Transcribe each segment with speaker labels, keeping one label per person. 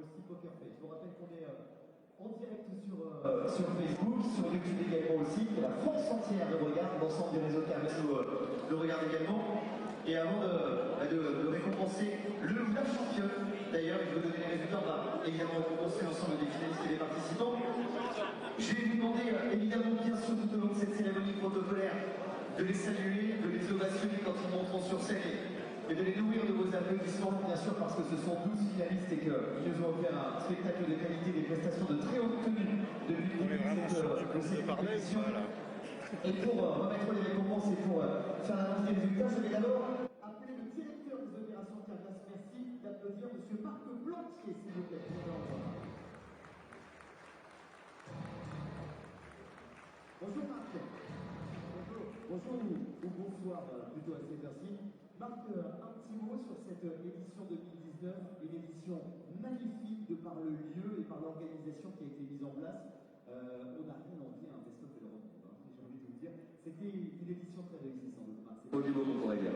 Speaker 1: aussi Poker Face. Je vous rappelle qu'on est en direct sur Facebook, sur YouTube également aussi, que la France entière le regarde, l'ensemble des réseaux Carglass le regarde également. Et avant de récompenser la championne, d'ailleurs, je vais vous donner les résultats, on va également récompenser l'ensemble des finalistes et des participants. Je vais vous demander évidemment bien sûr tout au long de cette cérémonie protocolaire de les saluer, de les ovationner quand ils monteront sur scène et de les nourrir de vos applaudissements, bien sûr parce que ce sont 12 finalistes et qu'ils nous ont offert un spectacle de qualité, des prestations de très haute tenue depuis le début de cette compétition. Et pour remettre les récompenses et pour faire l'annonce des résultats, je vais d'abord appeler le directeur des opérations Carglass. Merci d'applaudir M. Marc Blanquier, s'il vous plaît. Bonjour Marc. Bonjour ou bonsoir plutôt à cette heure-ci. Marc, un petit mot sur cette édition 2019, une édition magnifique de par le lieu et par l'organisation qui a été mise en place. On n'a rien envie à un Best of Elrond, j'ai envie de vous dire. C'était une édition très réussie sans doute, Marc. C'est au niveau qu'on pourrait dire.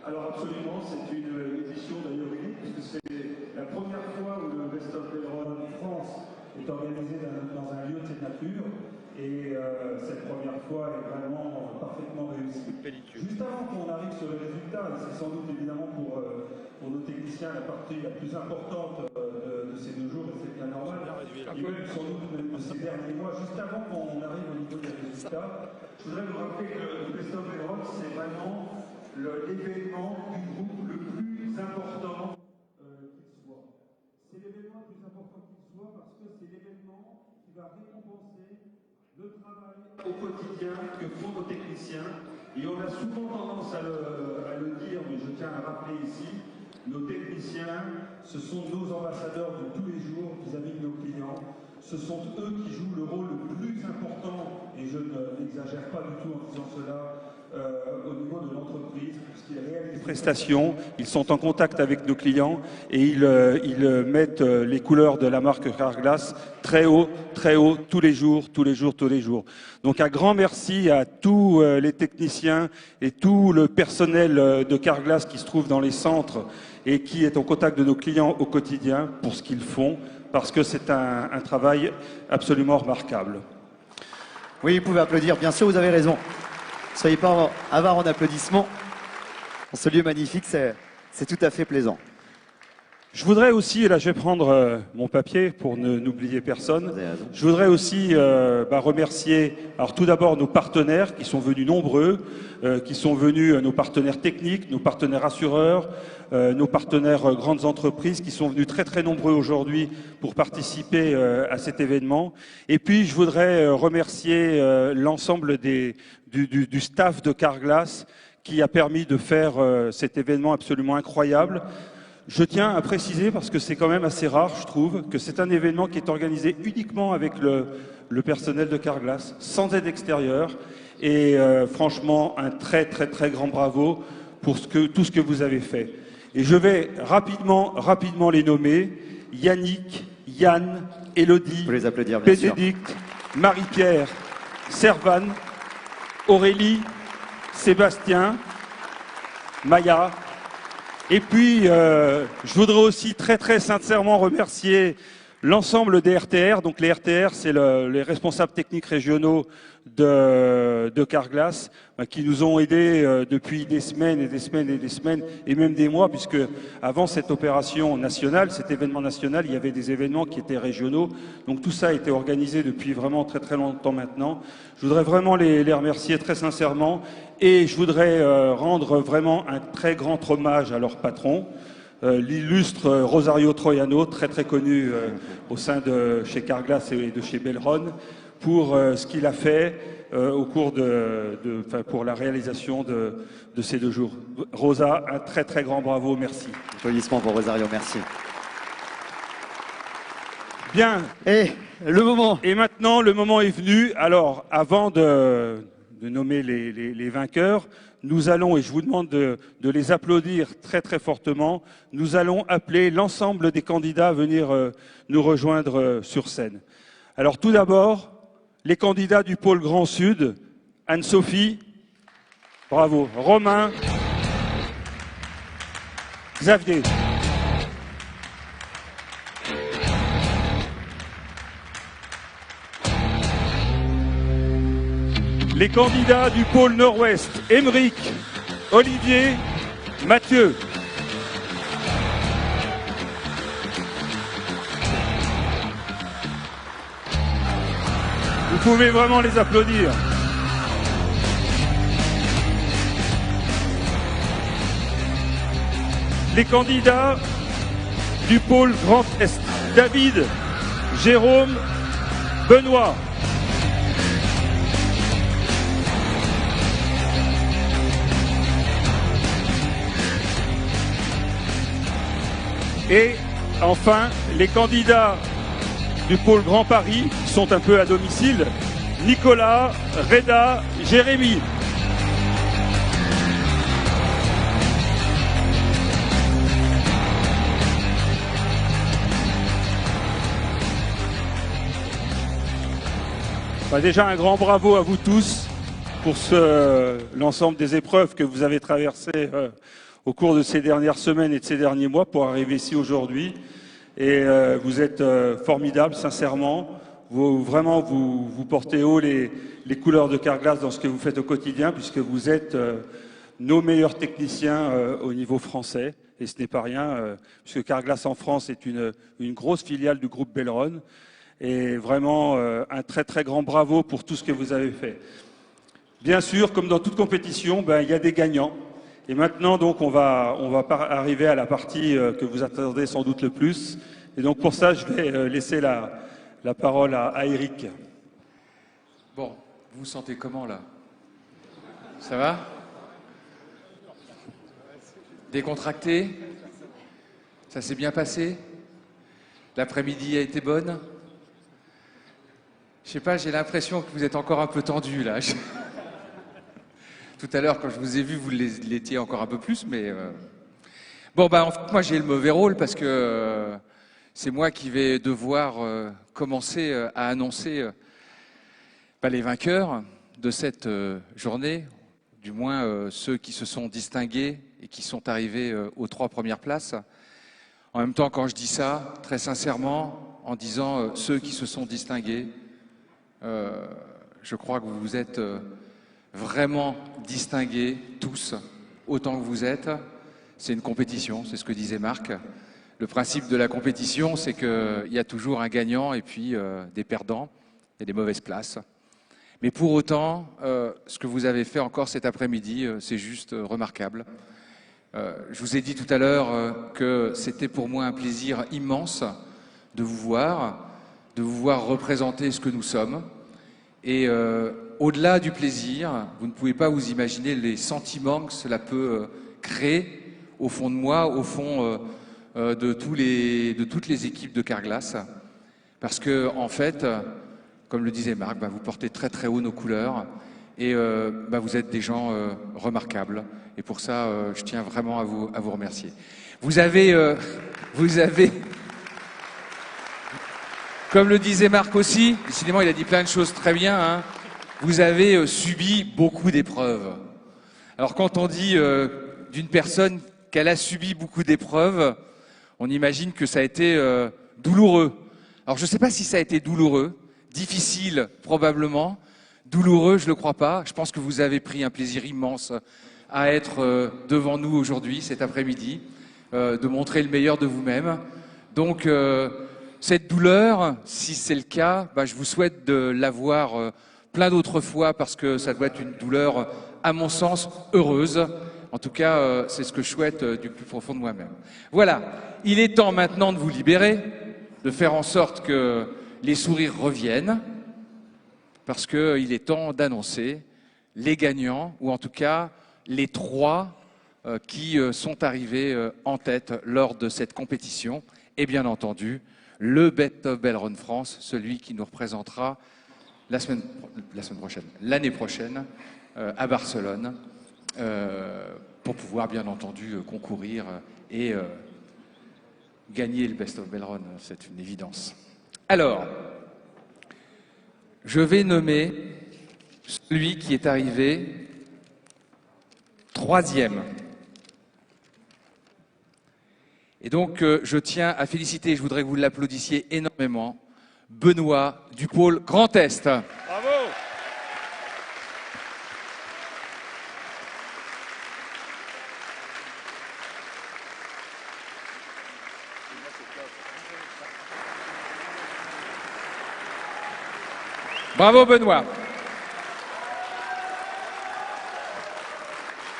Speaker 2: Alors absolument, c'est une édition d'ailleurs unique, puisque c'est la première fois où le Best of Elrond France est organisé dans un lieu de cette nature. Et cette première fois est vraiment parfaitement réussie. Juste avant qu'on arrive sur les résultats, et c'est sans doute évidemment pour nos techniciens la partie la plus importante de ces 2 jours, et c'est bien normal, et même sans doute de ces derniers mois, juste avant qu'on arrive au niveau des résultats, je voudrais vous rappeler que le Best of Elrond, c'est vraiment l'événement du groupe le plus important qu'il soit. C'est l'événement le plus important qu'il soit parce que c'est l'événement qui va récompenser le travail au quotidien que font nos techniciens. Et on a souvent tendance à le dire, mais je tiens à rappeler ici, nos techniciens, ce sont nos ambassadeurs de tous les jours vis-à-vis de nos clients. Ce sont eux qui jouent le rôle le plus important, et je n'exagère pas du tout en disant cela, au niveau de l'entreprise, puisqu'ils réalisent des prestations, ils sont en contact avec nos clients et ils mettent les couleurs de la marque Carglass très haut, tous les jours. Donc un grand merci à tous les techniciens et tout le personnel de Carglass qui se trouve dans les centres et qui est en contact de nos clients au quotidien pour ce qu'ils font, parce que c'est un travail absolument remarquable.
Speaker 1: Oui, vous pouvez applaudir, bien sûr, vous avez raison. Soyez pas avare en applaudissements. Dans ce lieu magnifique, c'est tout à fait plaisant.
Speaker 2: Je voudrais aussi, et là je vais prendre mon papier pour n'oublier personne, je voudrais aussi remercier, alors tout d'abord nos partenaires qui sont venus nombreux, qui sont venus nos partenaires techniques, nos partenaires assureurs, nos partenaires grandes entreprises qui sont venus très nombreux aujourd'hui pour participer à cet événement. Et puis je voudrais remercier l'ensemble du staff de Carglass qui a permis de faire cet événement absolument incroyable. Je tiens à préciser, parce que c'est quand même assez rare, je trouve, que c'est un événement qui est organisé uniquement avec le personnel de Carglass, sans aide extérieure. Et franchement, un très grand bravo pour tout ce que vous avez fait. Et je vais rapidement les nommer. Yannick, Yann, Élodie, Bénédicte, Marie-Pierre, Servane, Aurélie, Sébastien, Maya. Et puis, je voudrais aussi très sincèrement remercier l'ensemble des RTR. Donc les RTR, c'est les responsables techniques régionaux de Carglass, qui nous ont aidés depuis des semaines, et même des mois, puisque avant cette opération nationale, cet événement national, il y avait des événements qui étaient régionaux. Donc tout ça a été organisé depuis vraiment très longtemps maintenant. Je voudrais vraiment les remercier très sincèrement, et je voudrais rendre vraiment un très grand hommage à leur patron, l'illustre Rosario Troiano, très connu au sein de chez Carglass et de chez Belron, pour ce qu'il a fait au cours pour la réalisation de ces 2 jours. Rosa, un très grand bravo, merci.
Speaker 1: Applaudissements pour Rosario, merci.
Speaker 2: Bien.
Speaker 1: Et le moment.
Speaker 2: Et maintenant, le moment est venu. Alors, avant de nommer les vainqueurs, nous allons, et je vous demande de les applaudir très fortement, nous allons appeler l'ensemble des candidats à venir nous rejoindre sur scène. Alors tout d'abord, les candidats du pôle Grand Sud, Anne-Sophie, bravo, Romain, Xavier. les candidats du pôle Nord-Ouest, Émeric, Olivier, Mathieu. Vous pouvez vraiment les applaudir. Les candidats du pôle Grand Est, David, Jérôme, Benoît. Et enfin, les candidats du pôle Grand Paris sont un peu à domicile. Nicolas, Reda, Jérémy. Déjà un grand bravo à vous tous pour l'ensemble des épreuves que vous avez traversées au cours de ces dernières semaines et de ces derniers mois pour arriver ici aujourd'hui. Et vous êtes formidables, sincèrement. Vous portez haut les couleurs de Carglass dans ce que vous faites au quotidien, puisque vous êtes nos meilleurs techniciens au niveau français. Et ce n'est pas rien, puisque Carglass en France est une grosse filiale du groupe Belron. Et vraiment un très très grand bravo pour tout ce que vous avez fait. Bien sûr, comme dans toute compétition, il y a des gagnants. Et maintenant, donc, on va arriver à la partie que vous attendez sans doute le plus. Et donc, pour ça, je vais laisser la parole à Eric.
Speaker 3: Bon, vous vous sentez comment, là? Ça va? Décontracté? Ça s'est bien passé? L'après-midi a été bonne? Je sais pas, j'ai l'impression que vous êtes encore un peu tendu, là. Tout à l'heure, quand je vous ai vu, vous l'étiez encore un peu plus, mais... Bon, en fait, moi, j'ai le mauvais rôle parce que c'est moi qui vais devoir commencer à annoncer les vainqueurs de cette journée, du moins ceux qui se sont distingués et qui sont arrivés aux 3 premières places. En même temps, quand je dis ça, très sincèrement, en disant ceux qui se sont distingués, je crois que vous vous êtes vraiment distingués tous, autant que vous êtes. C'est une compétition, c'est ce que disait Marc. Le principe de la compétition, c'est qu'il y a toujours un gagnant et puis des perdants, il y a des mauvaises places. Mais pour autant, ce que vous avez fait encore cet après-midi, c'est juste remarquable. Je vous ai dit tout à l'heure que c'était pour moi un plaisir immense de vous voir représenter ce que nous sommes. Et au-delà du plaisir, vous ne pouvez pas vous imaginer les sentiments que cela peut créer au fond de moi, au fond de toutes les équipes de Carglass. Parce que, en fait, comme le disait Marc, vous portez très très haut nos couleurs et vous êtes des gens remarquables. Et pour ça, je tiens vraiment à vous remercier. Vous avez, comme le disait Marc aussi, décidément il a dit plein de choses très bien, hein, vous avez subi beaucoup d'épreuves. Alors quand on dit d'une personne qu'elle a subi beaucoup d'épreuves, on imagine que ça a été douloureux. Alors je ne sais pas si ça a été douloureux, difficile probablement, douloureux je ne le crois pas. Je pense que vous avez pris un plaisir immense à être devant nous aujourd'hui, cet après-midi, de montrer le meilleur de vous-même. Donc cette douleur, si c'est le cas, je vous souhaite de l'avoir plein d'autres fois parce que ça doit être une douleur, à mon sens, heureuse. En tout cas, c'est ce que je souhaite du plus profond de moi-même. Voilà, il est temps maintenant de vous libérer, de faire en sorte que les sourires reviennent, parce qu'il est temps d'annoncer les gagnants, ou en tout cas les 3 qui sont arrivés en tête lors de cette compétition. Et bien entendu, le Best of Belron France, celui qui nous représentera l'année prochaine à Barcelone, pour pouvoir bien entendu concourir et gagner le Best of Belron, c'est une évidence. Alors, je vais nommer celui qui est arrivé 3e. Et donc, je tiens à féliciter, je voudrais que vous l'applaudissiez énormément, Benoît du pôle Grand Est.
Speaker 2: Bravo!
Speaker 3: Bravo Benoît.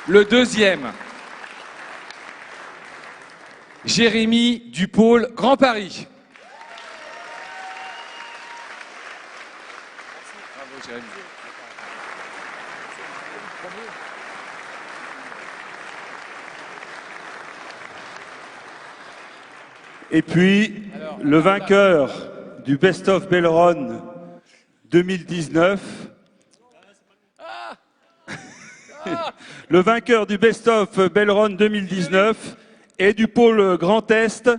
Speaker 3: Le deuxième, Jérémy du pôle Grand Paris. Bravo Jérémy.
Speaker 2: Et puis, le vainqueur du Best of Belron 2019. Le vainqueur du Best of Belron 2019 est du pôle Grand Est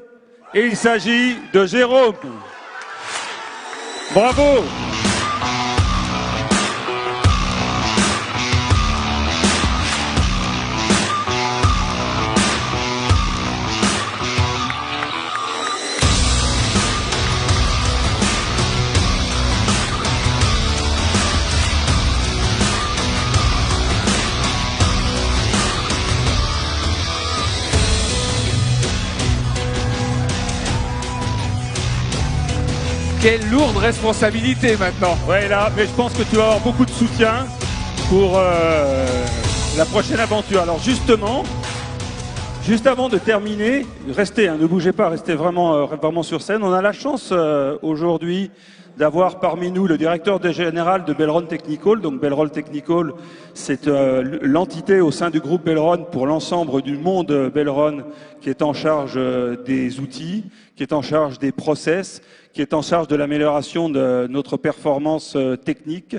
Speaker 2: et il s'agit de Jérôme. Bravo!
Speaker 3: Quelle lourde responsabilité maintenant.
Speaker 2: Ouais, là, mais je pense que tu vas avoir beaucoup de soutien pour la prochaine aventure. Alors justement, juste avant de terminer, restez, hein, ne bougez pas, restez vraiment sur scène. On a la chance aujourd'hui d'avoir parmi nous le directeur général de Belron Technical. Donc Belron Technical, c'est l'entité au sein du groupe Belron pour l'ensemble du monde Belron qui est en charge des outils, qui est en charge des process, qui est en charge de l'amélioration de notre performance technique.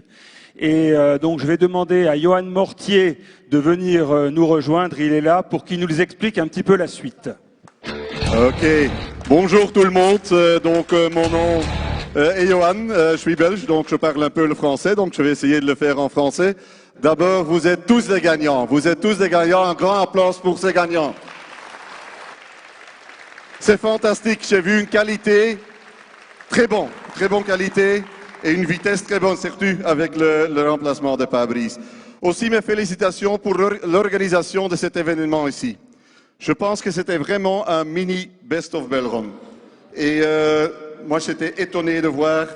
Speaker 2: Et donc je vais demander à Johan Mortier de venir nous rejoindre. Il est là pour qu'il nous explique un petit peu la suite.
Speaker 4: Ok, bonjour tout le monde. Mon nom est Johan, je suis belge, donc je parle un peu le français, donc je vais essayer de le faire en français. D'abord, vous êtes tous des gagnants. Vous êtes tous des gagnants. Un grand applause pour ces gagnants. C'est fantastique. J'ai vu une qualité très bonne qualité et une vitesse très bonne, surtout avec le remplacement de Fabrice. Aussi, mes félicitations pour l'organisation de cet événement ici. Je pense que c'était vraiment un mini Best of Belron. Et moi, j'étais étonné de voir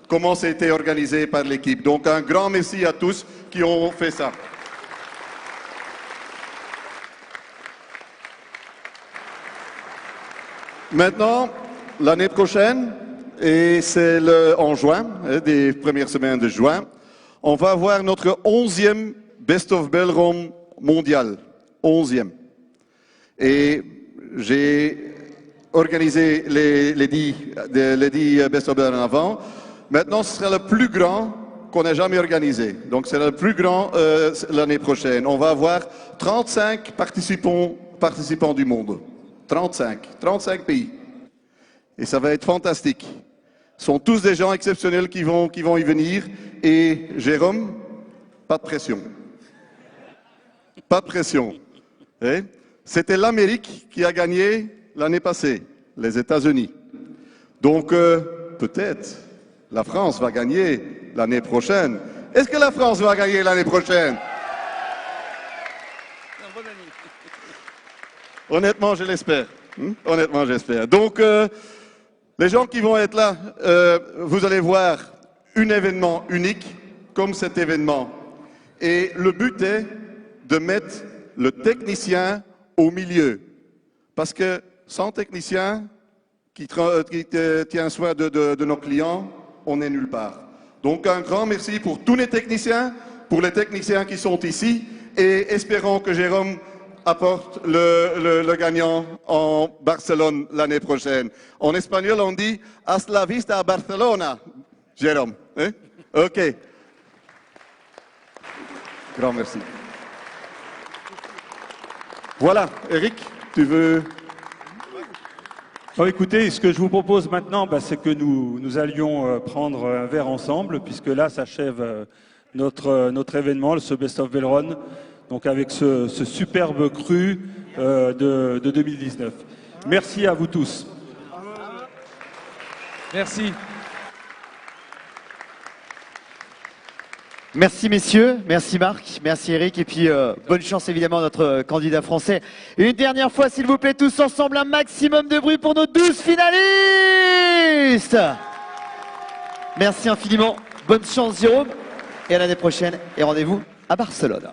Speaker 4: comment c'était organisé par l'équipe. Donc, un grand merci à tous qui ont fait ça. Maintenant, l'année prochaine, et c'est en juin, des premières semaines de juin, on va avoir notre 11e Best of Belron mondial. 11e. Et j'ai organisé les 10 Best of Belron avant. Maintenant, ce sera le plus grand qu'on ait jamais organisé. Donc, c'est le plus grand l'année prochaine. On va avoir 35 participants du monde. 35 pays. Et ça va être fantastique. Ce sont tous des gens exceptionnels qui vont y venir. Et Jérôme, pas de pression. Pas de pression. C'était l'Amérique qui a gagné l'année passée, les États-Unis. Donc, peut-être, la France va gagner l'année prochaine. Est-ce que la France va gagner l'année prochaine? Honnêtement, je l'espère. Honnêtement, j'espère. Donc, les gens qui vont être là, vous allez voir un événement unique comme cet événement. Et le but est de mettre le technicien au milieu. Parce que sans technicien qui tient soin de nos clients, on n'est nulle part. Donc, un grand merci pour tous les techniciens qui sont ici, et espérons que Jérôme apporte le gagnant en Barcelone l'année prochaine. En espagnol, on dit « Hasta la vista a Barcelona », Jérôme. Hein? OK. Grand merci. Voilà, Eric, tu veux...
Speaker 2: Alors, écoutez, ce que je vous propose maintenant, c'est que nous allions prendre un verre ensemble, puisque là s'achève notre événement, ce Best of Belron, donc avec ce superbe cru de 2019. Merci à vous tous.
Speaker 3: Merci.
Speaker 5: Merci messieurs, merci Marc, merci Eric et puis bonne chance évidemment à notre candidat français. Une dernière fois s'il vous plaît tous ensemble un maximum de bruit pour nos 12 finalistes. Merci infiniment, bonne chance Jérôme et à l'année prochaine et rendez-vous à Barcelone.